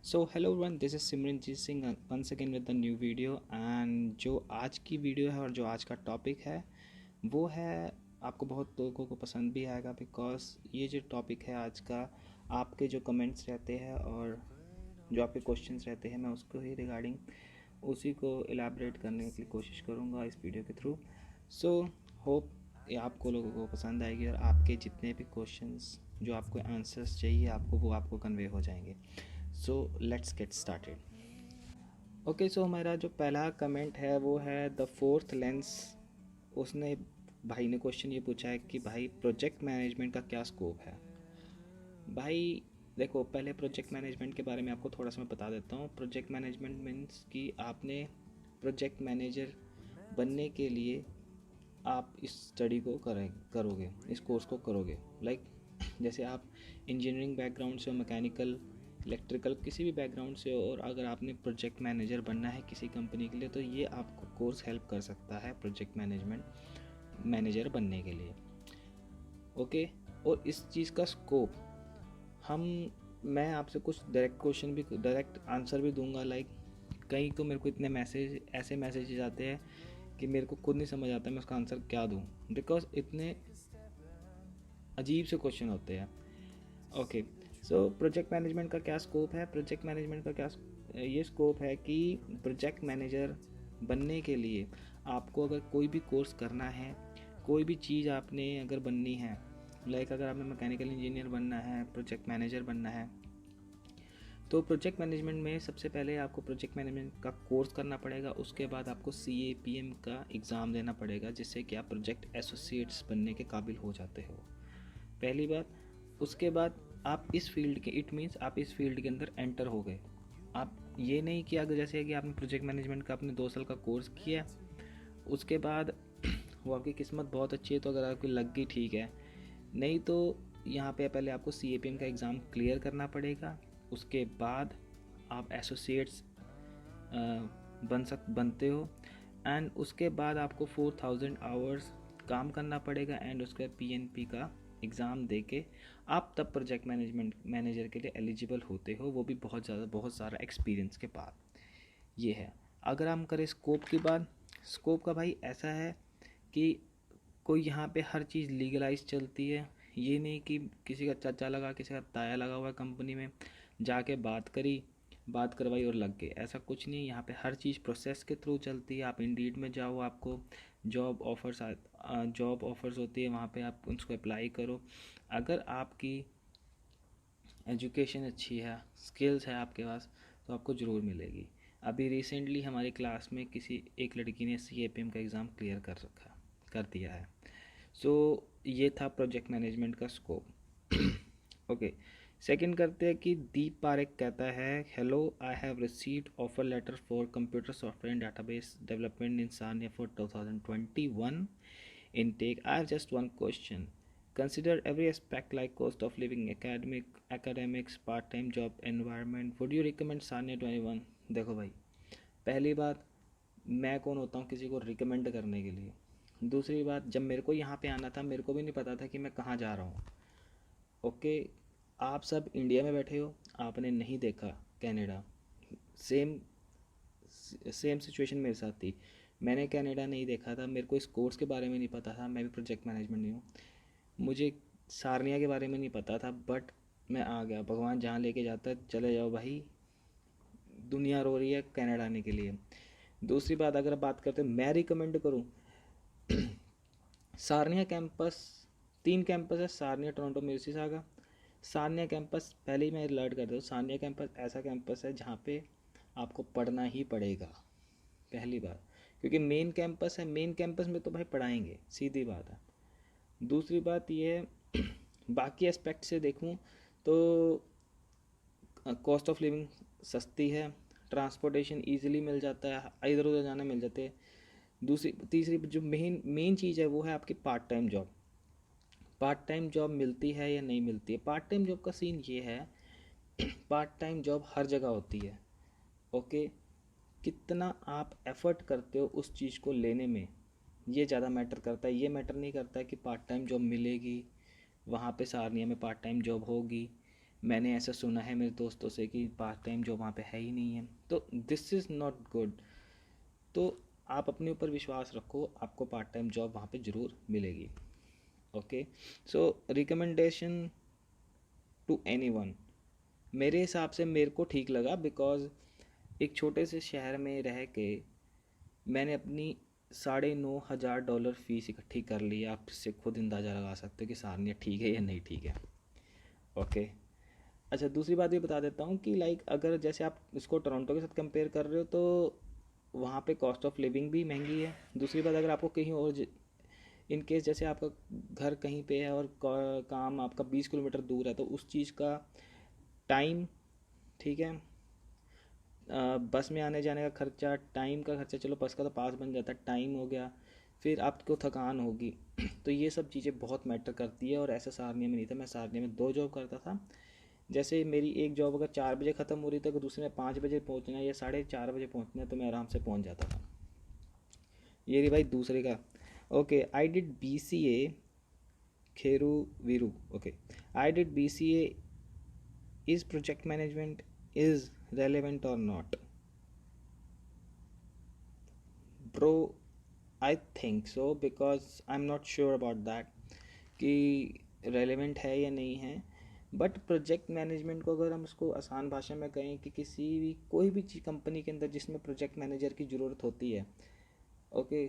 So hello one, this is Simranjeet Singh once again with the new video. And जो आज की video है और जो आज का टॉपिक है वो है, आपको बहुत लोगों को पसंद भी आएगा बिकॉज ये जो टॉपिक है आज का, आपके जो कमेंट्स रहते हैं और जो आपके क्वेश्चंस रहते हैं, मैं उसको ही रिगार्डिंग उसी को एलैबोरेट करने की कोशिश करूँगा इस वीडियो के थ्रू। सो होप ये आपको लोगों को पसंद आएगी और आपके जितने भी क्वेश्चंस जो आपको आंसर्स चाहिए वो आपको कन्वे हो जाएंगे। So let's get started. Okay, so हमारा जो पहला कमेंट है वो है द फोर्थ लेंस। उसने भाई ने क्वेश्चन ये पूछा है कि भाई प्रोजेक्ट मैनेजमेंट का क्या स्कोप है। भाई देखो, पहले प्रोजेक्ट मैनेजमेंट के बारे में आपको थोड़ा सा मैं बता देता हूँ। प्रोजेक्ट मैनेजमेंट मीन्स कि आपने प्रोजेक्ट मैनेजर बनने के लिए आप इस स्टडी को करोगे, इस कोर्स को करोगे। लाइक जैसे आप इंजीनियरिंग बैकग्राउंड से हो, मैकेनिकल, इलेक्ट्रिकल, किसी भी बैकग्राउंड से हो, और अगर आपने प्रोजेक्ट मैनेजर बनना है किसी कंपनी के लिए तो ये आपको कोर्स हेल्प कर सकता है प्रोजेक्ट मैनेजमेंट मैनेजर बनने के लिए। ओके, और इस चीज़ का स्कोप हम मैं आपसे कुछ डायरेक्ट आंसर भी दूंगा। लाइक कहीं तो मेरे को इतने ऐसे मैसेजेस आते हैं कि मेरे को खुद नहीं समझ आता मैं उसका आंसर क्या दूं, बिकॉज इतने अजीब से क्वेश्चन होते हैं। ओके, सो प्रोजेक्ट मैनेजमेंट का क्या स्कोप है। प्रोजेक्ट मैनेजमेंट का क्या ये स्कोप है कि प्रोजेक्ट मैनेजर बनने के लिए आपको अगर कोई भी कोर्स करना है, कोई भी चीज़ आपने अगर बननी है, लाइक अगर आपने मैकेनिकल इंजीनियर बनना है, प्रोजेक्ट मैनेजर बनना है, तो प्रोजेक्ट मैनेजमेंट में सबसे पहले आपको प्रोजेक्ट मैनेजमेंट का कोर्स करना पड़ेगा। उसके बाद आपको CAPM का एग्ज़ाम देना पड़ेगा, जिससे कि आप प्रोजेक्ट एसोसिएट्स बनने के काबिल हो जाते हो, पहली बात। उसके बाद आप इस फील्ड के इट मीन्स आप इस फील्ड के अंदर एंटर हो गए। आप ये नहीं कि अगर जैसे कि आपने प्रोजेक्ट मैनेजमेंट का आपने 2 साल का कोर्स किया, उसके बाद वो आपकी किस्मत बहुत अच्छी है तो अगर आपकी लग गई ठीक है, नहीं तो यहाँ पे पहले आपको CAPM का एग्ज़ाम क्लियर करना पड़ेगा। उसके बाद आप एसोसिएट्स बनते हो, एंड उसके बाद आपको 4000 आवर्स काम करना पड़ेगा, एंड उसके बाद PNP का एग्ज़ाम दे के आप तब प्रोजेक्ट मैनेजमेंट मैनेजर के लिए एलिजिबल होते हो, वो भी बहुत सारा एक्सपीरियंस के बाद। ये है। अगर हम करें स्कोप की बात, स्कोप का भाई ऐसा है कि कोई यहाँ पे हर चीज़ लीगलाइज चलती है। ये नहीं कि किसी का चाचा लगा, किसी का ताया लगा हुआ है कंपनी में, जाके बात करवाई और लग गए, ऐसा कुछ नहीं। यहाँ पे हर चीज़ प्रोसेस के थ्रू चलती है। आप इंडीड में जाओ, आपको जॉब ऑफर्स होती है, वहाँ पे आप उसको अप्लाई करो। अगर आपकी एजुकेशन अच्छी है, स्किल्स है आपके पास, तो आपको ज़रूर मिलेगी। अभी रिसेंटली हमारी क्लास में किसी एक लड़की ने CAPM का एग्ज़ाम क्लियर कर दिया है। सो ये था प्रोजेक्ट मैनेजमेंट का स्कोप। ओके, सेकंड करते हैं कि दीप पारेख कहता है, hello, I have received offer letter for computer software and database development in Seneca for 2021 intake. I have just one question. Consider every aspect like cost of living, academics, part-time job environment. Would you recommend Sanya 21? देखो भाई, पहली बात, मैं कौन होता हूँ किसी को रिकमेंड करने के लिए। दूसरी बात, जब मेरे को यहाँ पे आना था मेरे को भी नहीं पता था कि मैं कहाँ जा रहा हूँ। ओके, आप सब इंडिया में बैठे हो, आपने नहीं देखा कनाडा। सेम सेम सिचुएशन मेरे साथ थी। मैंने कनाडा नहीं देखा था, मेरे को इस कोर्स के बारे में नहीं पता था, मैं भी प्रोजेक्ट मैनेजमेंट नहीं हूँ, मुझे सारनिया के बारे में नहीं पता था, बट मैं आ गया। भगवान जहाँ लेके जाता है चले जाओ भाई, दुनिया रो रही है कनाडा आने के लिए। दूसरी बात, अगर बात करते हैं मैं रिकमेंड करूँ, सारनिया कैंपस, 3 कैंपस है, Sarnia, Toronto, Mississauga. Sarnia campus पहले ही मैं अलर्ट कर दूँ, सारनिया कैंपस ऐसा कैंपस है जहाँ पे आपको पढ़ना ही पड़ेगा, पहली बात, क्योंकि मेन कैंपस है, मेन कैंपस में तो भाई पढ़ाएंगे, सीधी बात है। दूसरी बात ये है, बाकी एस्पेक्ट से देखूँ तो कॉस्ट ऑफ लिविंग सस्ती है, ट्रांसपोर्टेशन ईजिली मिल जाता है, इधर उधर जाना मिल जाते हैं। तीसरी जो मेन मेन चीज़ है वो है आपकी part time job. Part time job मिलती है या नहीं मिलती है। पार्ट टाइम जॉब का सीन ये है, पार्ट टाइम जॉब हर जगह होती है। ओके, कितना आप एफर्ट करते हो उस चीज़ को लेने में, ये ज़्यादा मैटर करता है। ये मैटर नहीं करता है कि पार्ट टाइम जॉब मिलेगी, वहाँ पे सारनिया में पार्ट टाइम जॉब होगी, मैंने ऐसा सुना है मेरे दोस्तों से कि पार्ट टाइम जॉब वहाँ पे है ही नहीं है, तो दिस इज़ नॉट गुड। तो आप अपने ऊपर विश्वास रखो, आपको पार्ट टाइम जॉब वहाँ पे ज़रूर मिलेगी। Okay, so recommendation to anyone, मेरे हिसाब से मेरे को ठीक लगा, बिकॉज एक छोटे से शहर में रह के मैंने अपनी $9,500 फ़ीस इकट्ठी कर ली। आप इससे खुद अंदाज़ा लगा सकते हो कि सारनी ठीक है या नहीं ठीक है। ओके, अच्छा दूसरी बात ये बता देता हूँ कि लाइक अगर जैसे आप इसको टोरंटो के साथ कंपेयर कर रहे हो तो वहाँ पे कॉस्ट ऑफ लिविंग भी महंगी है। दूसरी बात, अगर आपको कहीं और इन केस जैसे आपका घर कहीं पे है और काम आपका 20 किलोमीटर दूर है, तो उस चीज़ का टाइम, ठीक है, बस में आने जाने का खर्चा, टाइम का खर्चा, चलो बस का तो पास बन जाता है, टाइम हो गया, फिर आपको थकान होगी। तो ये सब चीज़ें बहुत मैटर करती है। और ऐसा सारनिया में नहीं था, मैं सारनिया में 2 जॉब करता था। जैसे मेरी एक जॉब अगर 4 बजे ख़त्म हो रही थी, अगर दूसरे में 5 बजे पहुंचना है या 4:30 बजे पहुंचना है, तो मैं आराम से पहुंच जाता था। ये रही भाई दूसरे का। ओके, आई डिड BCA खेरू वीरू। Okay, I did BCA, is project management is relevant or not? Bro, I think so, because I am not sure about that कि रेलेवेंट है या नहीं है। बट प्रोजेक्ट मैनेजमेंट को अगर हम उसको आसान भाषा में कहें कि किसी भी कोई भी कंपनी के अंदर जिसमें प्रोजेक्ट मैनेजर की ज़रूरत होती है, ओके,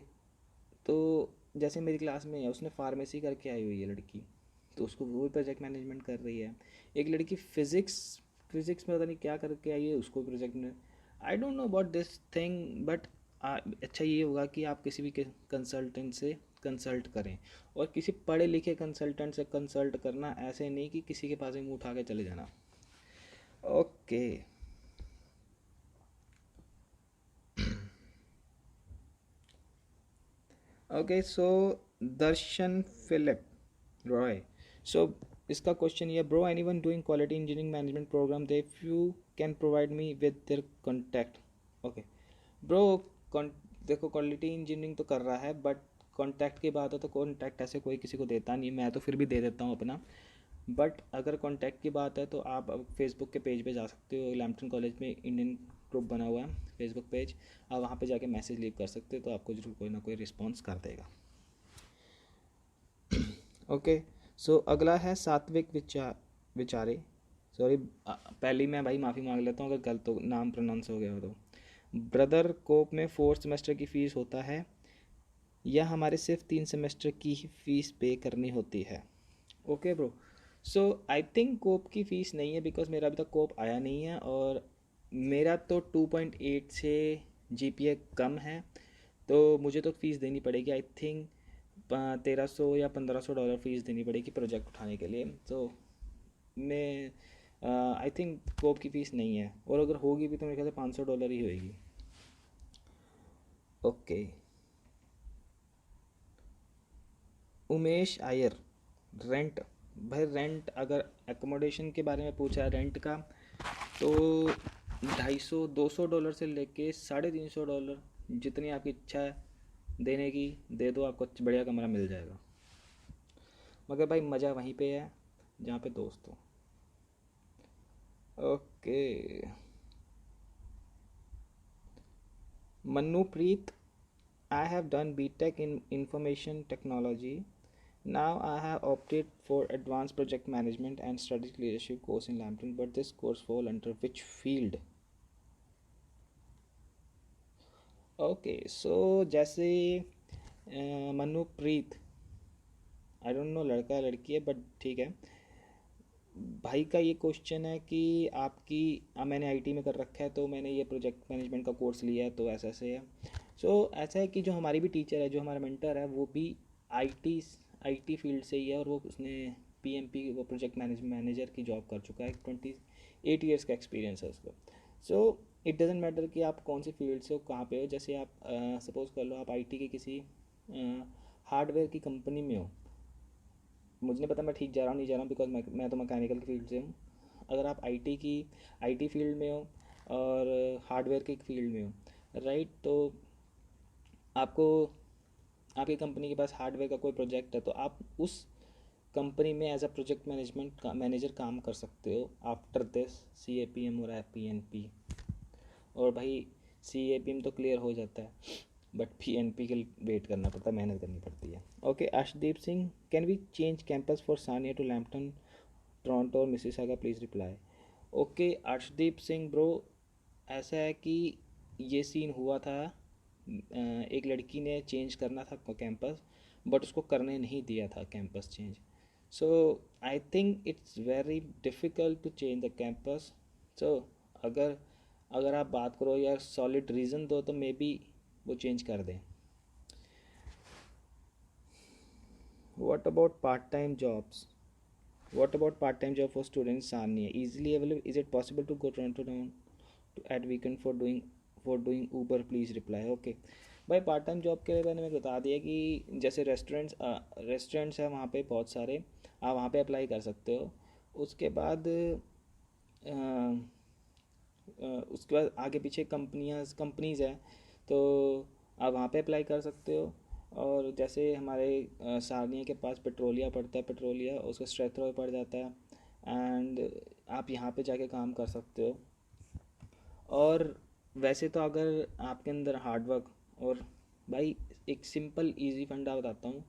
तो जैसे मेरी क्लास में है, उसने फार्मेसी करके आई हुई है लड़की, तो उसको वो भी प्रोजेक्ट मैनेजमेंट कर रही है। एक लड़की फिज़िक्स फिज़िक्स में पता नहीं क्या करके आई है, उसको प्रोजेक्ट में, I don't know about this thing, but अच्छा ये होगा कि आप किसी भी कंसल्टेंट से कंसल्ट करें, और किसी पढ़े लिखे कंसल्टेंट से कंसल्ट करना, ऐसे नहीं कि किसी के पास ही मुँह उठा के चले जाना। Okay, okay, so Darshan Philip Roy, so इसका क्वेश्चन ये, bro anyone doing quality engineering management program, they if you can provide me with their contact. Okay bro, देखो क्वालिटी इंजीनियरिंग तो कर रहा है, बट कॉन्टैक्ट की बात है तो कॉन्टैक्ट ऐसे कोई किसी को देता नहीं, मैं तो फिर भी दे देता हूँ अपना। बट अगर कॉन्टैक्ट की बात है तो आप अब फेसबुक के पेज पे जा सकते हो, लैम्पटन कॉलेज में इंडियन ग्रुप बना हुआ है फेसबुक पेज, आप वहाँ पे जाके मैसेज लीव कर सकते हो, तो आपको जरूर कोई ना कोई रिस्पॉन्स कर देगा। ओके, सो अगला है सात्विक विचारे, सॉरी पहले ही मैं भाई माफ़ी मांग लेता हूँ अगर गलत नाम प्रोनाउंस हो गया हो तो। ब्रदर कोप में 4 सेमेस्टर की फ़ीस होता है या हमारे सिर्फ 3 सेमेस्टर की ही फ़ीस पे करनी होती है? Okay bro, so I think co-op की फ़ीस नहीं है, बिकॉज मेरा अभी तक कोप आया नहीं है, और मेरा तो 2.8 से GPA कम है, तो मुझे तो फ़ीस देनी पड़ेगी आई थिंक 1300 या $1,500 फ़ीस देनी पड़ेगी प्रोजेक्ट उठाने के लिए। तो मैं आई थिंक कोप की फ़ीस नहीं है, और अगर होगी भी तो मेरे ख्याल से $500 ही होएगी। ओके, उमेश आयर, रेंट, भाई रेंट अगर एकोमोडेशन के बारे में पूछा है रेंट का, तो 250 $200 से लेके $350, जितनी आपकी इच्छा है देने की दे दो, आपको बढ़िया कमरा मिल जाएगा। मगर भाई मज़ा वहीं पे है जहाँ पे दोस्त हो। Okay, Manpreet, I have done BTech in Information Technology. Now I have opted for Advanced Project Management and Strategic Leadership course in Lambton. But this course fall under which field? Okay, so जैसे मनुप्रीत, I don't know लड़का है लड़की है, but ठीक है, भाई का ये क्वेश्चन है कि आपकी मैंने आईटी में कर रखा है, तो मैंने ये प्रोजेक्ट मैनेजमेंट का कोर्स लिया है, तो ऐसा ऐसे है। सो ऐसा है कि जो हमारी भी टीचर है, जो हमारा मेंटर है, वो भी आईटी आईटी फील्ड से ही है, और वो उसने पीएमपी वो प्रोजेक्ट मैनेजर की जॉब कर चुका है, 28 ईयर्स का एक्सपीरियंस है उसको। सो इट डजेंट मैटर कि आप कौन सी फील्ड से हो, कहाँ पे हो। जैसे आप सपोज़ कर लो आप आईटी के किसी हार्डवेयर की कंपनी में हो, मुझे नहीं पता मैं ठीक जा रहा हूँ नहीं जा रहा हूँ, बिकॉज मैं तो मैकेनिकल की फील्ड से हूँ। अगर आप आईटी फील्ड में हो और हार्डवेयर की फील्ड में हो, राइट, तो आपको आपकी कंपनी के पास हार्डवेयर का कोई प्रोजेक्ट है, तो आप उस कंपनी में as a project management manager काम कर सकते हो आफ्टर दिस CAPM और PNP। और भाई CAPM तो क्लियर हो जाता है, बट PNP के लिए वेट करना पड़ता है, मेहनत करनी पड़ती है। Okay, Arshdeep Singh, can we change campus for Sarnia to Lambton Toronto और Mississauga, please reply. Okay Arshdeep Singh bro, ऐसा है कि ये सीन हुआ था, एक लड़की ने चेंज करना था कैंपस, बट उसको करने नहीं दिया था campus change. So I think it's very difficult to change the campus. So अगर अगर आप बात करो या सॉलिड रीज़न दो तो मे बी वो चेंज कर दें। What about part time jobs? What about part-time job for students Sania? Easily available? Is it possible to go Toronto down to at weekend for doing Uber? Please reply. Okay. भाई part time job के बारे में बता दिया कि जैसे restaurants है वहाँ पे बहुत सारे, आप वहाँ पे अप्लाई कर सकते हो। उसके बाद उसके बाद आगे पीछे कंपनीज़ है, तो आप वहाँ पे अप्लाई कर सकते हो। और जैसे हमारे सारनिया के पास पेट्रोलिया पड़ता है, पेट्रोलिया उसका स्ट्रेथरो पड़ जाता है, एंड आप यहाँ पे जाके काम कर सकते हो। और वैसे तो अगर आपके अंदर हार्डवर्क और भाई एक सिंपल इजी फंडा बताता हूँ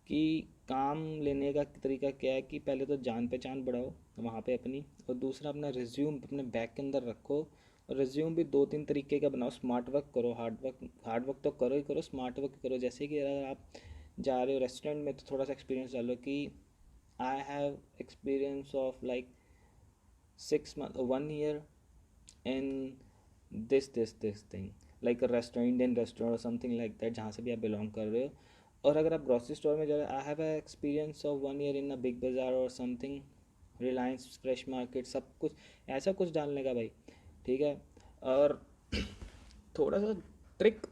कि काम लेने का तरीका क्या है कि पहले तो जान पहचान बढ़ाओ वहाँ पे अपनी, और दूसरा अपना रिज्यूम अपने बैग के अंदर रखो। और रिज्यूम भी 2-3 तरीके का बनाओ, स्मार्ट वर्क करो, हार्ड वर्क तो करो ही करो, स्मार्ट वर्क करो। जैसे कि अगर आप जा रहे हो रेस्टोरेंट में तो थोड़ा सा एक्सपीरियंस डालो कि I have experience of like 6 month 1 year in this thing, like a restaurant, Indian restaurant और समथिंग लाइक दैट, जहाँ से भी आप बिलोंग कर रहे हो। और अगर आप ग्रॉसरी स्टोर में जा रहे हो, I have experience of 1 year in a big बाज़ार और समथिंग, रिलायंस फ्रेश मार्केट, सब कुछ ऐसा कुछ डालने का भाई, ठीक है। और थोड़ा सा ट्रिक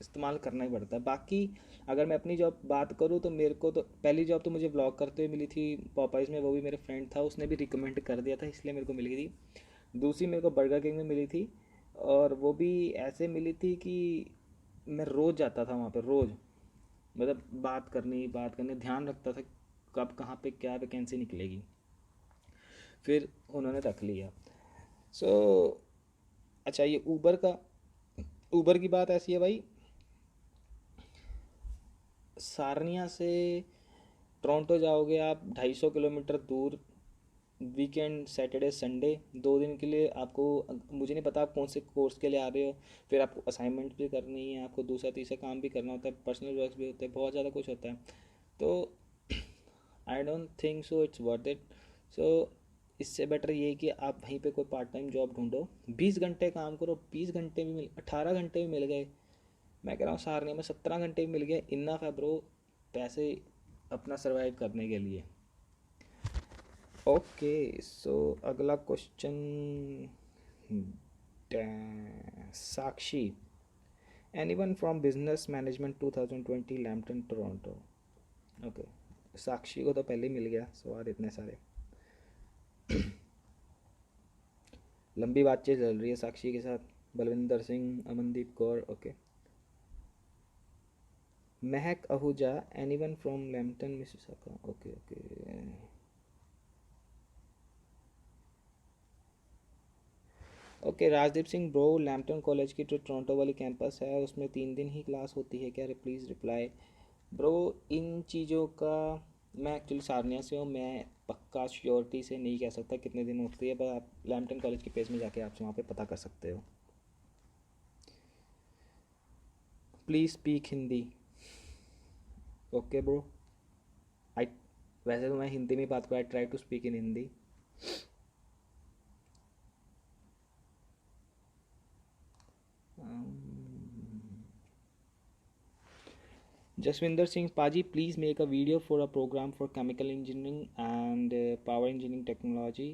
इस्तेमाल करना ही पड़ता है। बाकी अगर मैं अपनी जॉब बात करूँ तो मेरे को तो पहली जॉब तो मुझे व्लॉग करते हुए मिली थी पॉपाइज़ में, वो भी मेरे फ्रेंड था, उसने भी रिकमेंड कर दिया था इसलिए मेरे को मिल गई थी। दूसरी मेरे को बर्गर किंग में मिली थी, और वो भी ऐसे मिली थी कि मैं रोज़ जाता था वहाँ पर, रोज़, मतलब बात करनी ध्यान रखता था कब कहाँ पे क्या वैकेंसी निकलेगी, फिर उन्होंने रख लिया। सो अच्छा, ये ऊबर की बात ऐसी है भाई, सारनिया से टोरंटो जाओगे आप 250 किलोमीटर दूर, वीकेंड सैटरडे संडे 2 दिन के लिए आपको, मुझे नहीं पता आप कौन से कोर्स के लिए आ रहे हो, फिर आपको असाइनमेंट भी करनी है, आपको दूसरा तीसरा काम भी करना होता है, पर्सनल वर्क भी होता है, बहुत ज़्यादा कुछ होता है। तो I don't think so it's worth it. So इससे बेटर ये है कि आप वहीं पे कोई पार्ट टाइम जॉब ढूंढो, 20 घंटे काम करो, 20 घंटे भी 18 घंटे भी मिल गए, मैं कह रहा हूँ सारनी में 17 घंटे भी मिल गए, इन्ना है ब्रो, पैसे अपना सर्वाइव करने के लिए। ओके, सो अगला question, Sakshi, anyone from business management 2020 Lambton Toronto. Okay, Sakshi को तो पहले ही मिल गया सवाल इतने सारे। लंबी बातचीत चल रही है साक्षी के साथ। Balwinder Singh, Amandeep Kaur, okay. Mahak Ahuja, anyone from Lampton Mississauga, okay okay. Okay Rajdeep Singh bro, Lampton college की जो टोरंटो वाली कैंपस है उसमें 3 दिन ही क्लास होती है क्या? Please reply. ब्रो इन चीज़ों का, मैं एक्चुअली सारनिया से हूँ, मैं पक्का श्योरिटी से नहीं कह सकता कितने दिन होती है, पर आप लैम्पटन कॉलेज के पेज में जाके आप वहाँ पे पता कर सकते हो। Please speak Hindi. Okay bro, I, वैसे तो मैं हिंदी में बात करूँ, I try to speak in Hindi. Jaswinder Singh paaji, please make a video for a program for chemical engineering and power engineering technology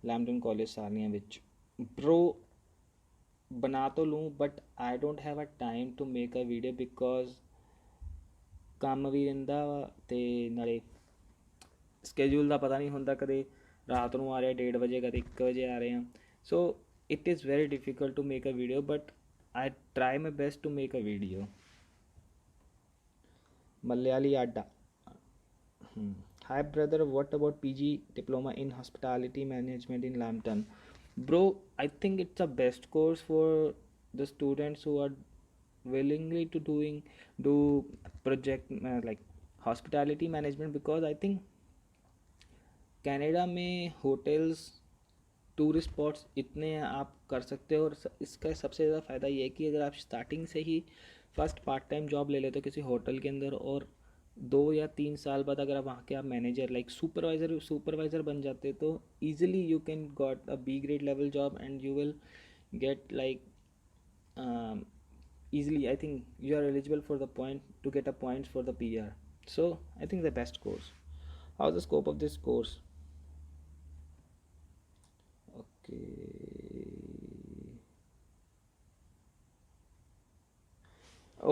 Lambton college Sarnia which. Bro बना तो लूँ but I don't have a time to make a video because ਕੰਮ ਵੀ ਰਹਿੰਦਾ ਵਾ ਅਤੇ ਨਾਲੇ schedule ਦਾ ਪਤਾ ਨਹੀਂ ਹੁੰਦਾ, ਕਦੇ ਰਾਤ ਨੂੰ ਆ ਰਿਹਾ 1:30 ਵਜੇ, ਕਦੇ 1 ਵਜੇ ਆ ਰਹੇ ਹਾਂ। So it is very difficult to make a video, but I try my best to make a video. Malayali आडा, Hi brother, what about PG diploma in hospitality management in Lambton? Bro, I think it's the best course for the students who are willingly to do project like hospitality management, because I think Canada में hotels tourist spots इतने हैं, आप कर सकते हो। और इसका सबसे ज़्यादा फ़ायदा ये है कि अगर आप स्टार्टिंग से ही फर्स्ट पार्ट टाइम जॉब ले लेते हो किसी होटल के अंदर, और 2 या 3 साल बाद अगर आप वहाँ के आप मैनेजर लाइक सुपरवाइज़र बन जाते, तो easily you can got a B grade level job and you will get like easily. I think you are eligible for the point to get a points for the PR. So I think the best course. How's the scope of this course? Okay.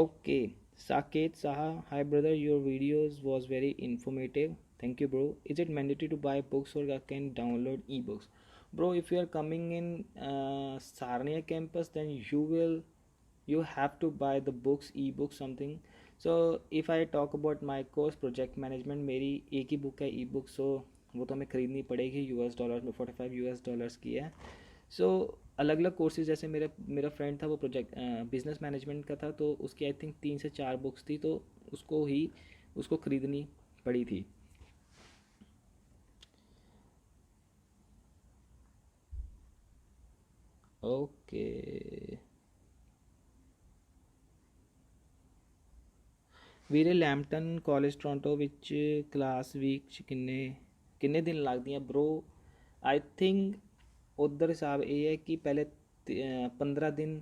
Okay. Saket Saha, hi brother, your videos was very informative. Thank you, bro. Is it mandatory to buy books or I can download ebooks? Bro, if you are coming in Sarnia campus, then you have to buy the books, ebooks, something. So if I talk about my course project management, मेरी एक ही book है ई book, सो वो तो हमें ख़रीदनी पड़ेगी। $US में $45 की है। सो अलग अलग कोर्सेज, जैसे मेरा फ्रेंड था वो प्रोजेक्ट बिजनेस मैनेजमेंट का था, तो उसकी आई थिंक 3 से 4 बुक्स थी, तो उसको ख़रीदनी पड़ी थी। ओके ਵੀਰੇ ਲੈਂਪਟਨ ਕਾਲਜ ਟੋਰਾਂਟੋ ਵਿੱਚ ਕਲਾਸ ਵੀਕ 'ਚ ਕਿੰਨੇ ਦਿਨ ਲੱਗਦੀਆਂ ਬ్రో? आई थिंक उधर हिसाब ये है कि पहले 15 दिन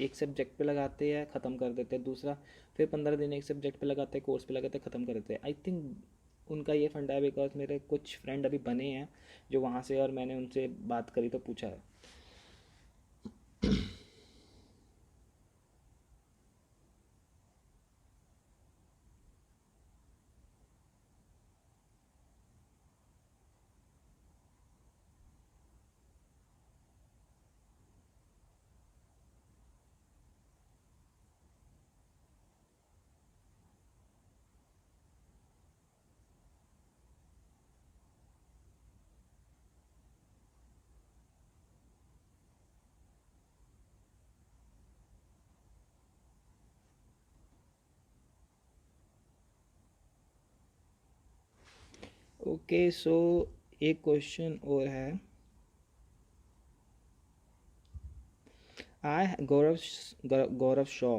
एक सब्जेक्ट पे लगाते हैं, ख़त्म कर देते हैं। दूसरा फिर 15 दिन एक सब्जेक्ट पे लगाते हैं, कोर्स पे लगाते हैं, ख़त्म कर देते हैं। आई थिंक उनका ये फंडा है, बिकॉज मेरे कुछ फ्रेंड अभी बने हैं जो वहाँ से, और मैंने उनसे बात करी तो पूछा है। ओके सो एक क्वेश्चन और है। Gaurav Shaw.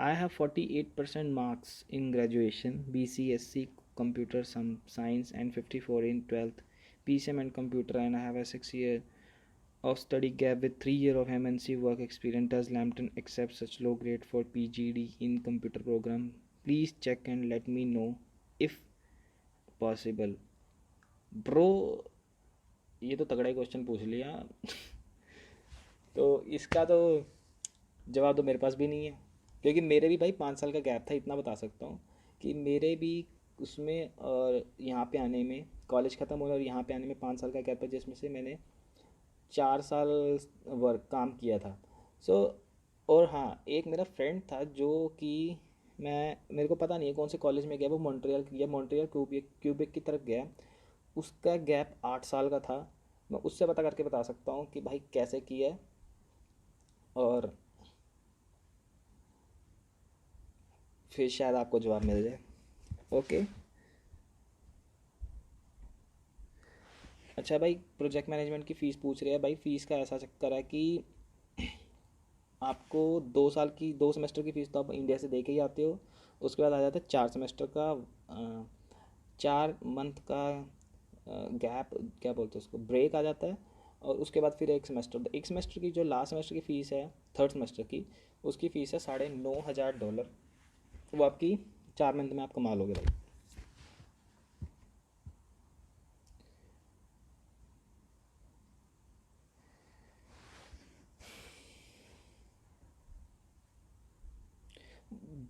I have 48% marks in graduation, BCSC computer science, and 54 in 12th PCM and computer, and I have a 6 year of study gap with 3 year of MNC work experience. Does Lambton accept such low grade for PGD in computer program? Please check and let me know if possible. Bro, ये तो तगड़ा ही question पूछ लिया। तो इसका तो जवाब तो मेरे पास भी नहीं है, क्योंकि मेरे भी भाई 5 साल का गैप था। इतना बता सकता हूँ कि मेरे भी उसमें और यहाँ पे आने में, कॉलेज ख़त्म होने और यहाँ पे आने में 5 साल का गैप है, जिसमें से मैंने 4 साल वर्क काम किया था। सो और हाँ, एक मेरा फ्रेंड था जो कि मेरे को पता नहीं है कौन से कॉलेज में गया, वो मॉन्ट्रियल क्यूबिक की तरफ गया। उसका गैप 8 साल का था। मैं उससे पता करके बता सकता हूँ कि भाई कैसे किया है। और फिर शायद आपको जवाब मिल जाए। ओके। अच्छा भाई, प्रोजेक्ट मैनेजमेंट की फ़ीस पूछ रहे हैं। भाई फ़ीस का ऐसा चक्कर है कि आपको 2 सेमेस्टर की फ़ीस तो आप इंडिया से दे के ही आते हो। उसके बाद आ जाता है 4 सेमेस्टर का 4 मंथ का गैप, क्या बोलते हैं उसको, ब्रेक आ जाता है। और उसके बाद फिर एक सेमेस्टर की जो लास्ट सेमेस्टर की फ़ीस है, थर्ड सेमेस्टर की, उसकी फ़ीस है $9,500। वो आपकी 4 मंथ में आप कमा लोगे भाई।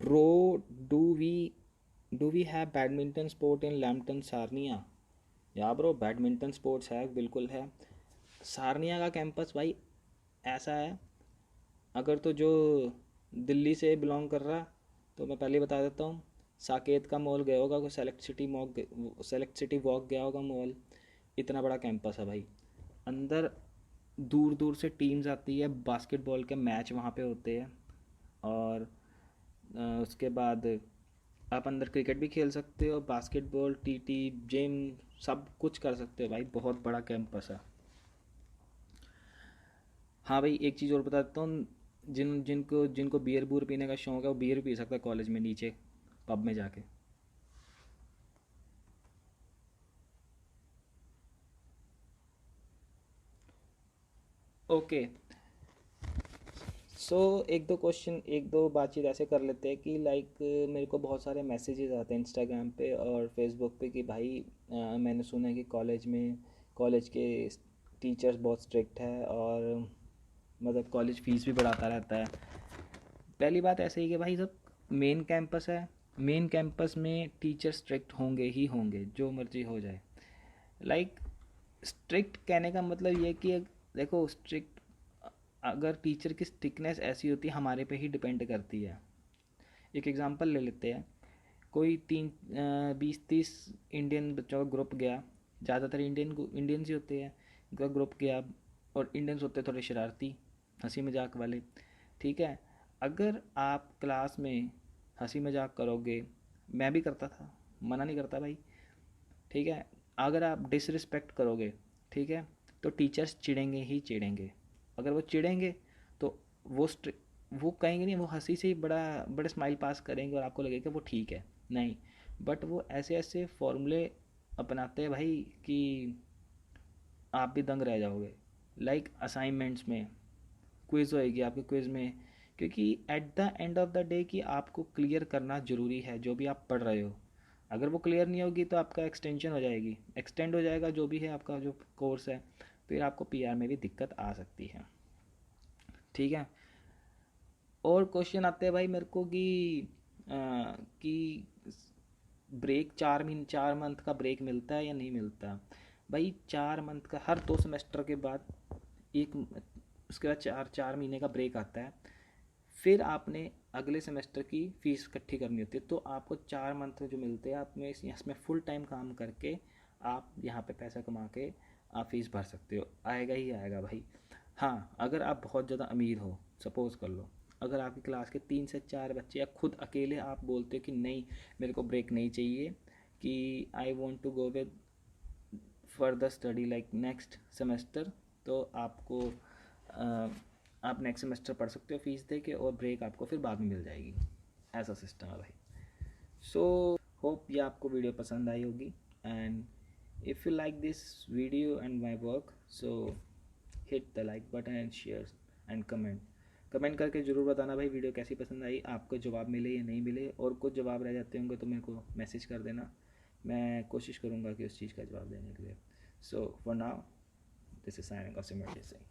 Bro, do we have badminton sport in Lampton Sarnia? या ब्रो, बैडमिंटन स्पोर्ट्स है, बिल्कुल है। सारनिया का कैंपस भाई ऐसा है, अगर तो जो दिल्ली से बिलोंग कर रहा, तो मैं पहले बता देता हूँ, साकेत का मॉल गया होगा, कोई सेलेक्ट सिटी वॉक गया होगा मॉल। इतना बड़ा कैंपस है भाई। अंदर दूर दूर से टीम्स आती है, बास्केटबॉल के मैच वहाँ पे होते हैं। और उसके बाद आप अंदर क्रिकेट भी खेल सकते हो, बास्केटबॉल, टीटी, जिम, सब कुछ कर सकते हो भाई। बहुत बड़ा कैंपस है। हाँ भाई, एक चीज़ और बता देता हूँ। जिनको जिनको बियर बूर पीने का शौक है वो बियर पी सकता है कॉलेज में नीचे पब में जाके। ओके। सो एक दो बातचीत ऐसे कर लेते हैं कि लाइक मेरे को बहुत सारे मैसेजेस आते हैं इंस्टाग्राम पे और फेसबुक पे कि भाई मैंने सुना है कि कॉलेज के टीचर्स बहुत स्ट्रिक्ट है और मतलब कॉलेज फीस भी बढ़ाता रहता है। पहली बात ऐसे ही कि भाई सब मेन कैंपस है। मेन कैंपस में टीचर स्ट्रिक्ट होंगे ही होंगे, जो मर्जी हो जाए। लाइक स्ट्रिक्ट कहने का मतलब ये कि देखो स्ट्रिक्ट, अगर टीचर की स्ट्रिक्टनेस ऐसी होती है हमारे पे ही डिपेंड करती है। एक एग्जांपल ले लेते हैं। कोई 20-30 इंडियन बच्चों का ग्रुप गया। ज़्यादातर इंडियंस ही होते हैं। उनका ग्रुप गया और इंडियंस होते हैं थोड़े शरारती, हंसी मजाक वाले। ठीक है। अगर आप क्लास में हंसी मजाक करोगे, मैं भी करता था, मना नहीं करता भाई। ठीक है। अगर आप डिसरिस्पेक्ट करोगे, ठीक है, तो टीचर्स चिढ़ेंगे ही चिढ़ेंगे। अगर वो चिढ़ेंगे तो वो वो कहेंगे नहीं, वो हंसी से ही बड़े स्माइल पास करेंगे और आपको लगेगा वो ठीक है। नहीं, बट वो ऐसे ऐसे फॉर्मूले अपनाते हैं भाई कि आप भी दंग रह जाओगे। लाइक असाइनमेंट्स में क्विज़ होएगी आपके, क्विज़ में, क्योंकि at the end of the day कि आपको क्लियर करना ज़रूरी है जो भी आप पढ़ रहे हो। अगर वो क्लियर नहीं होगी तो आपका एक्सटेंशन हो जाएगी, एक्सटेंड हो जाएगा जो भी है आपका जो कोर्स है। फिर आपको पीआर में भी दिक्कत आ सकती है। ठीक है। और क्वेश्चन आते हैं भाई मेरे को कि ब्रेक 4 मंथ का ब्रेक मिलता है या नहीं मिलता। भाई 4 मंथ का, हर 2 सेमेस्टर के बाद एक, उसके बाद 4 4 महीने का ब्रेक आता है। फिर आपने अगले सेमेस्टर की फ़ीस इकट्ठी करनी होती है, तो आपको 4 मंथ जो मिलते हैं आप में इसमें फुल टाइम काम करके आप यहाँ पे पैसा कमा के आप फ़ीस भर सकते हो। आएगा ही आएगा भाई। हाँ, अगर आप बहुत ज़्यादा अमीर हो, सपोज़ कर लो, अगर आपकी क्लास के 3 से 4 बच्चे या खुद अकेले आप बोलते हो कि नहीं मेरे को ब्रेक नहीं चाहिए, कि I want to go with further study like next semester, तो आपको आप नेक्स्ट सेमेस्टर पढ़ सकते हो फीस दे के, और ब्रेक आपको फिर बाद में मिल जाएगी। ऐसा सिस्टम है भाई। सो होप ये आपको वीडियो पसंद आई होगी। And if you like this video and my work, so hit the like button and share and comment करके ज़रूर बताना भाई वीडियो कैसी पसंद आई, आपको जवाब मिले या नहीं मिले, और कुछ जवाब रह जाते होंगे तो मेरे को मैसेज कर देना। मैं कोशिश करूँगा कि उस चीज़ का जवाब देने के लिए। So for now, this is signing off Simarjeet Singh.